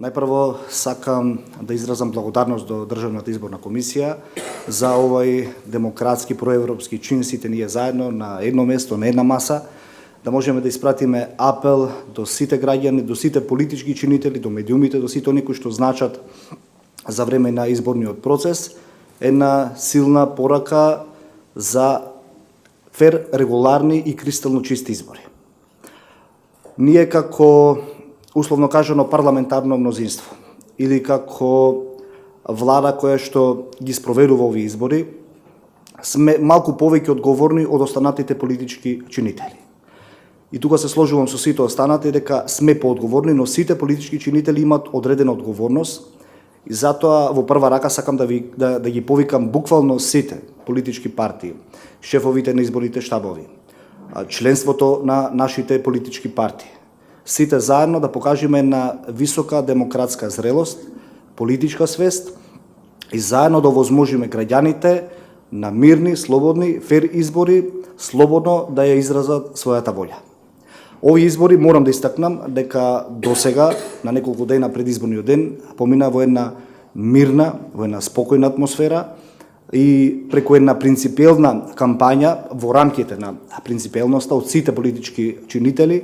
Најпрво сакам да изразам благодарност до Државната изборна комисија за овој демократски проевропски чин, сите ние заедно на едно место, на една маса, да можеме да испратиме апел до сите граѓани, до сите политички чинители, до медиумите, до сите оние кои што значат за време на изборниот процес, една силна порака за фер, регуларни и кристално чисти избори. Ние како условно кажано парламентарно мнозинство или како влада која што ги спроведува овие избори, сме малку повеќе одговорни од останатите политички чинители. И тука се сложувам со сите останати дека сме поодговорни, но сите политички чинители имаат одредена одговорност и затоа во прва рака сакам да ги повикам буквално сите политички партии, шефовите на изборните штабови, членството на нашите политички партии, сите заедно да покажеме на висока демократска зрелост, политичка свест и заедно да овозможиме граѓаните на мирни, слободни, фер избори, слободно да ја изразат својата волја. Овие избори морам да истакнам дека досега на неколку дена пред изборниот ден помина во една мирна, во една спокојна атмосфера и преку една принципиелна кампања во рамките на принципиелноста од сите политички чинители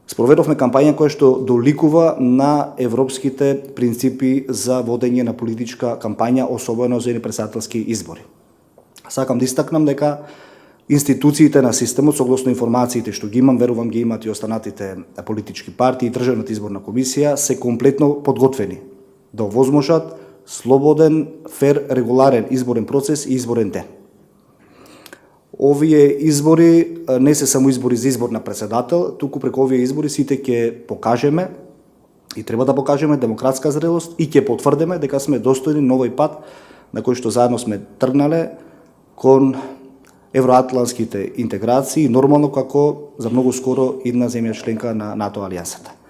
спроведовме кампања која што доликува на европските принципи за водење на политичка кампања, особено за председателски избори. Сакам да истакнам дека институциите на системот, согласно информациите што ги имам, верувам ги имат и останатите политички партии и Државната изборна комисија, се комплетно подготвени да овозможат слободен, фер, регуларен изборен процес и изборен ден. Овие избори не се само избори за избор на председател, туку преку овие избори сите ќе покажеме и треба да покажеме демократска зрелост и ќе потврдиме дека сме достојни на овој пат на кој што заедно сме тргнале кон евроатлантските интеграции, нормално како за многу скоро идна земја членка на НАТО алијансата.